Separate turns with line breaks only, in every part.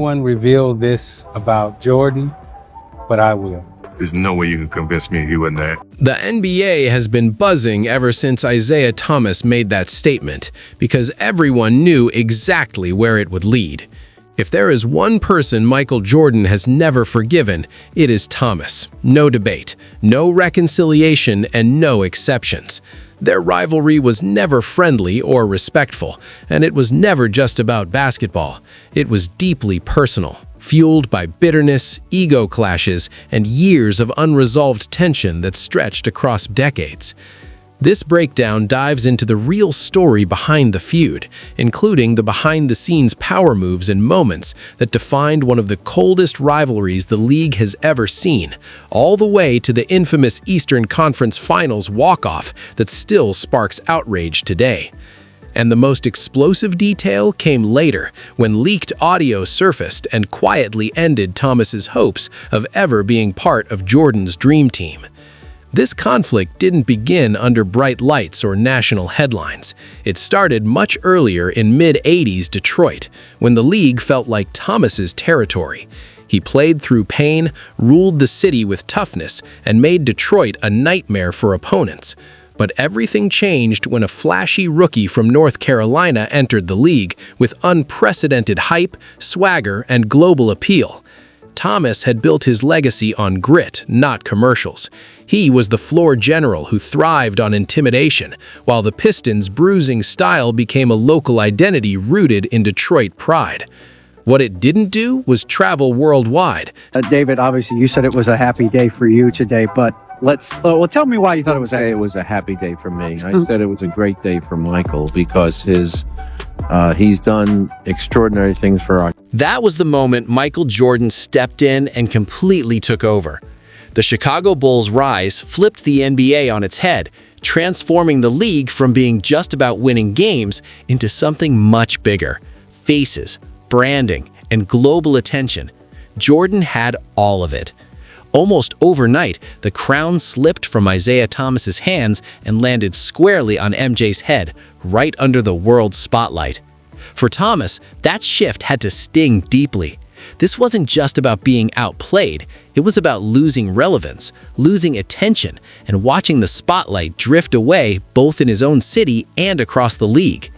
one reveal this about Jordan, but I will.
There's no way you can convince me he wasn't there.
The NBA has been buzzing ever since Isiah Thomas made that statement, because everyone knew exactly where it would lead. If there is one person Michael Jordan has never forgiven, it is Thomas. No debate, no reconciliation, and no exceptions. Their rivalry was never friendly or respectful, and it was never just about basketball. It was deeply personal, fueled by bitterness, ego clashes, and years of unresolved tension that stretched across decades. This breakdown dives into the real story behind the feud, including the behind-the-scenes power moves and moments that defined one of the coldest rivalries the league has ever seen, all the way to the infamous Eastern Conference Finals walk-off that still sparks outrage today. And the most explosive detail came later, when leaked audio surfaced and quietly ended Thomas's hopes of ever being part of Jordan's dream team. This conflict didn't begin under bright lights or national headlines. It started much earlier in mid-80s Detroit, when the league felt like Thomas's territory. He played through pain, ruled the city with toughness, and made Detroit a nightmare for opponents. But everything changed when a flashy rookie from North Carolina entered the league with unprecedented hype, swagger, and global appeal. Thomas had built his legacy on grit, not commercials. He was the floor general who thrived on intimidation, while the Pistons' bruising style became a local identity rooted in Detroit pride. What it didn't do was travel worldwide.
David, obviously you said it was a happy day for you today, but tell me why you thought it was a happy day for me. I said it was a great day for Michael because he's done extraordinary things for our...
That was the moment Michael Jordan stepped in and completely took over. The Chicago Bulls' rise flipped the NBA on its head, transforming the league from being just about winning games into something much bigger. Faces, branding, and global attention. Jordan had all of it. Almost overnight, the crown slipped from Isiah Thomas's hands and landed squarely on MJ's head, right under the world's spotlight. For Thomas, that shift had to sting deeply. This wasn't just about being outplayed, it was about losing relevance, losing attention, and watching the spotlight drift away both in his own city and across the league.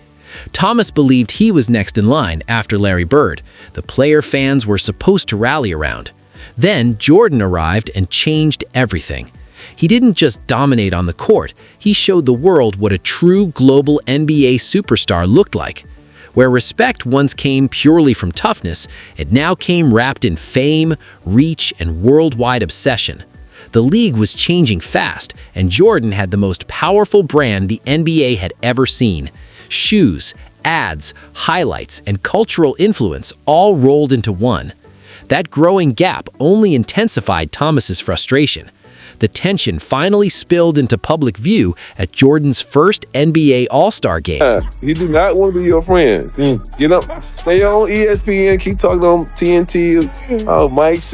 Thomas believed he was next in line after Larry Bird, the player fans were supposed to rally around. Then Jordan arrived and changed everything. He didn't just dominate on the court, he showed the world what a true global NBA superstar looked like. Where respect once came purely from toughness, it now came wrapped in fame, reach, and worldwide obsession. The league was changing fast, and Jordan had the most powerful brand the NBA had ever seen. Shoes, ads, highlights, and cultural influence all rolled into one. That growing gap only intensified Thomas's frustration. The tension finally spilled into public view at Jordan's first NBA All-Star game.
He do not want to be your friend. You know, stay on ESPN, keep talking on TNT, Mike's,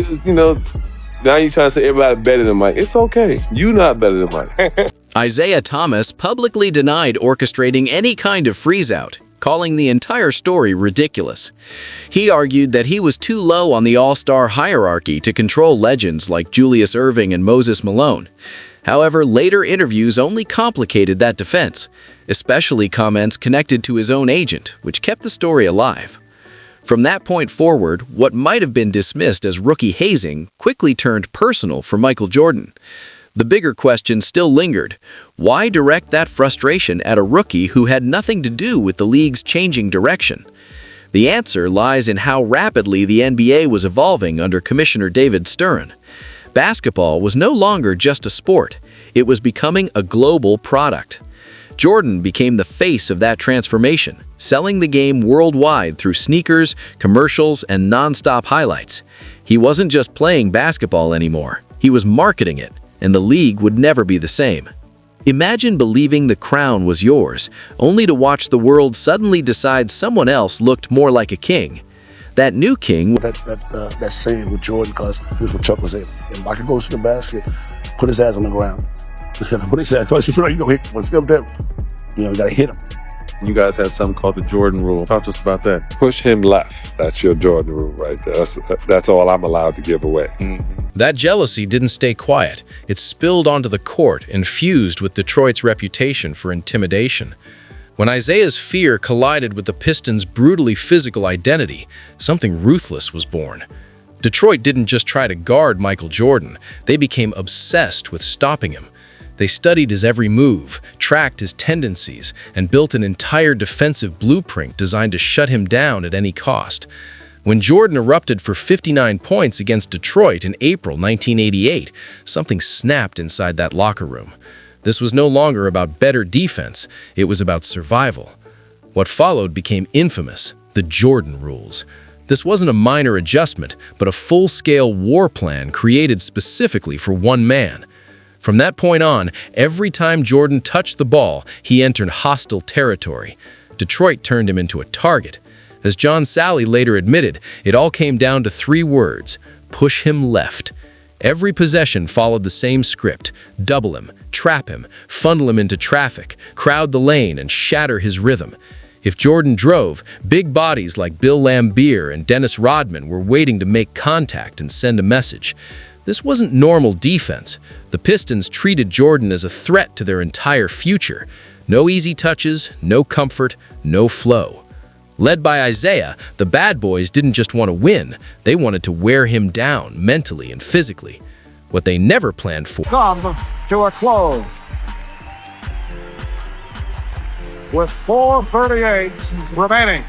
now you're trying to say everybody better than Mike. It's okay. You not better than Mike.
Isiah Thomas publicly denied orchestrating any kind of freeze-out, calling the entire story ridiculous. He argued that he was too low on the all-star hierarchy to control legends like Julius Erving and Moses Malone. However, later interviews only complicated that defense, especially comments connected to his own agent, which kept the story alive. From that point forward, what might have been dismissed as rookie hazing quickly turned personal for Michael Jordan. The bigger question still lingered. Why direct that frustration at a rookie who had nothing to do with the league's changing direction? The answer lies in how rapidly the NBA was evolving under Commissioner David Stern. Basketball was no longer just a sport. It was becoming a global product. Jordan became the face of that transformation, selling the game worldwide through sneakers, commercials, and non-stop highlights. He wasn't just playing basketball anymore. He was marketing it, and the league would never be the same. Imagine believing the crown was yours, only to watch the world suddenly decide someone else looked more like a king. That new king...
That saying with Jordan, because here's what Chuck was saying. If Michael goes to the basket, put his ass on the ground. Put his ass, you know, hit, you gotta hit him.
You guys had something called the Jordan Rule. Talk to us about that.
Push him left. That's your Jordan rule right there. That's all I'm allowed to give away.
That jealousy didn't stay quiet. It spilled onto the court and fused with Detroit's reputation for intimidation. When Isiah's fear collided with the Pistons' brutally physical identity, something ruthless was born. Detroit didn't just try to guard Michael Jordan, they became obsessed with stopping him. They studied his every move, tracked his tendencies, and built an entire defensive blueprint designed to shut him down at any cost. When Jordan erupted for 59 points against Detroit in April 1988, something snapped inside that locker room. This was no longer about better defense, it was about survival. What followed became infamous, the Jordan rules. This wasn't a minor adjustment, but a full-scale war plan created specifically for one man. From that point on, every time Jordan touched the ball, he entered hostile territory. Detroit turned him into a target. As John Salley later admitted, it all came down to 3 words: push him left. Every possession followed the same script: double him, trap him, funnel him into traffic, crowd the lane, and shatter his rhythm. If Jordan drove, big bodies like Bill Laimbeer and Dennis Rodman were waiting to make contact and send a message. This wasn't normal defense. The Pistons treated Jordan as a threat to their entire future. No easy touches, no comfort, no flow. Led by Isiah, the bad boys didn't just want to win, they wanted to wear him down mentally and physically. What they never planned for.
Come to a close. With 4:38 remaining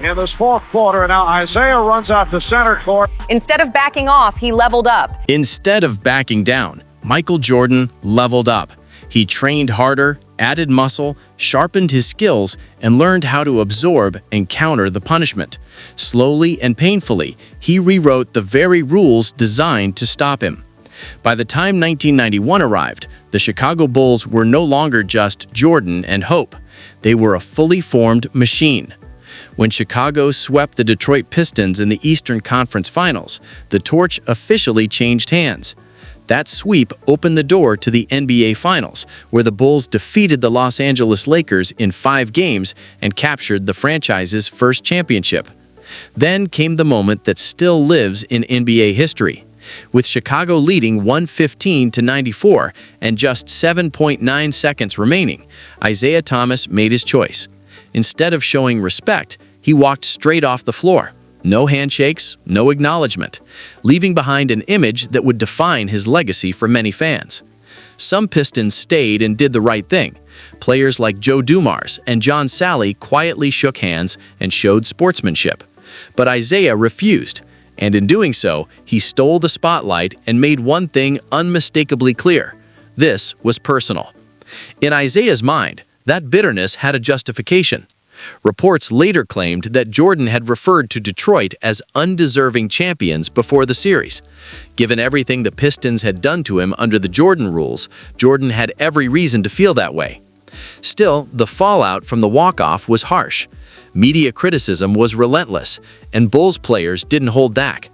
in this fourth quarter, now Isiah runs out to center court.
Instead of backing off, he leveled up.
Instead of backing down, Michael Jordan leveled up. He trained harder, added muscle, sharpened his skills, and learned how to absorb and counter the punishment. Slowly and painfully, he rewrote the very rules designed to stop him. By the time 1991 arrived, the Chicago Bulls were no longer just Jordan and hope. They were a fully formed machine. When Chicago swept the Detroit Pistons in the Eastern Conference Finals, the torch officially changed hands. That sweep opened the door to the NBA Finals, where the Bulls defeated the Los Angeles Lakers in 5 games and captured the franchise's first championship. Then came the moment that still lives in NBA history. With Chicago leading 115-94 and just 7.9 seconds remaining, Isiah Thomas made his choice. Instead of showing respect, he walked straight off the floor. No handshakes, no acknowledgement, leaving behind an image that would define his legacy for many fans. Some Pistons stayed and did the right thing. Players like Joe Dumars and John Salley quietly shook hands and showed sportsmanship. But Isiah refused, and in doing so, he stole the spotlight and made one thing unmistakably clear. This was personal. In Isiah's mind, that bitterness had a justification. Reports later claimed that Jordan had referred to Detroit as undeserving champions before the series. Given everything the Pistons had done to him under the Jordan rules, Jordan had every reason to feel that way. Still, the fallout from the walk-off was harsh. Media criticism was relentless, and Bulls players didn't hold back.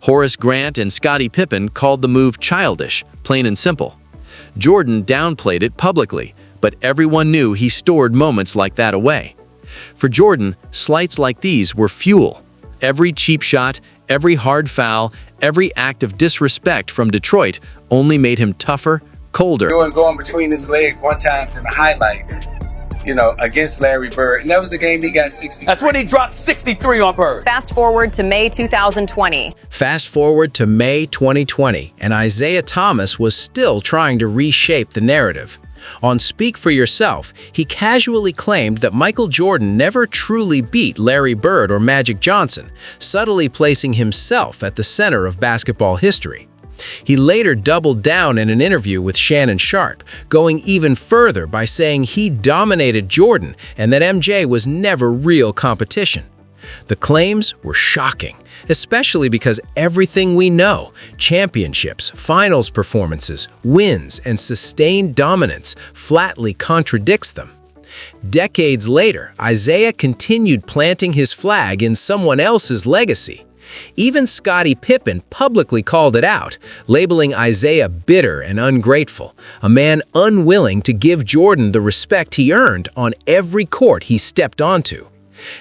Horace Grant and Scottie Pippen called the move childish, plain and simple. Jordan downplayed it publicly, but everyone knew he stored moments like that away. For Jordan, slights like these were fuel. Every cheap shot, every hard foul, every act of disrespect from Detroit only made him tougher, colder.
Jordan going between his legs one time in the highlights, against Larry Bird. And that was the game he got 60.
That's when he dropped 63 on Bird.
Fast forward to May 2020.
Fast forward to May 2020, and Isiah Thomas was still trying to reshape the narrative. On Speak for Yourself, he casually claimed that Michael Jordan never truly beat Larry Bird or Magic Johnson, subtly placing himself at the center of basketball history. He later doubled down in an interview with Shannon Sharpe, going even further by saying he dominated Jordan and that MJ was never real competition. The claims were shocking, especially because everything we know, championships, finals performances, wins, and sustained dominance, flatly contradicts them. Decades later, Isiah continued planting his flag in someone else's legacy. Even Scottie Pippen publicly called it out, labeling Isiah bitter and ungrateful, a man unwilling to give Jordan the respect he earned on every court he stepped onto.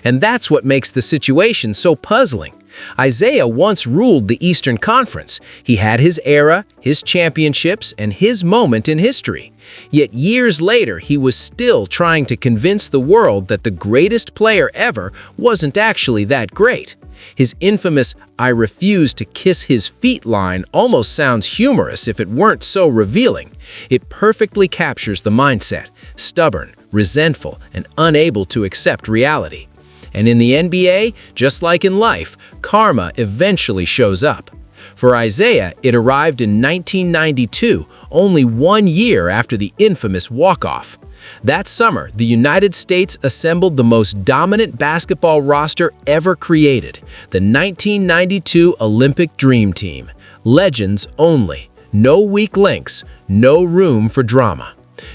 And that's what makes the situation so puzzling. Isiah once ruled the Eastern Conference. He had his era, his championships, and his moment in history. Yet years later, he was still trying to convince the world that the greatest player ever wasn't actually that great. His infamous "I refuse to kiss his feet" line almost sounds humorous if it weren't so revealing. It perfectly captures the mindset: stubborn, resentful, and unable to accept reality. And in the NBA, just like in life, karma eventually shows up. For Isiah, it arrived in 1992, only 1 year after the infamous walk-off. That summer, the United States assembled the most dominant basketball roster ever created, the 1992 Olympic Dream Team. Legends only. No weak links, no room for drama.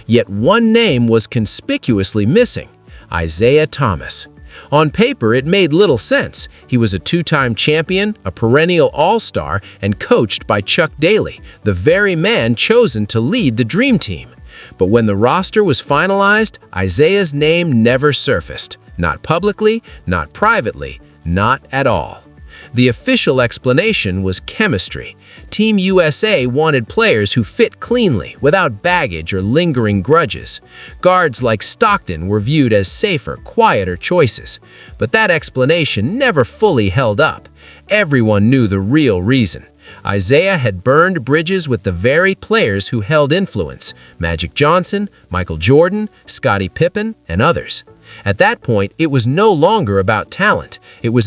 Yet one name was conspicuously missing: Isiah Thomas. On paper, it made little sense. He was a two-time champion, a perennial all-star, and coached by Chuck Daly, the very man chosen to lead the Dream Team. But when the roster was finalized, Isiah's name never surfaced. Not publicly, not privately, not at all. The official explanation was chemistry. Team USA wanted players who fit cleanly, without baggage or lingering grudges. Guards like Stockton were viewed as safer, quieter choices. But that explanation never fully held up. Everyone knew the real reason. Isiah had burned bridges with the very players who held influence: Magic Johnson, Michael Jordan, Scottie Pippen, and others. At that point, it was no longer about talent. It was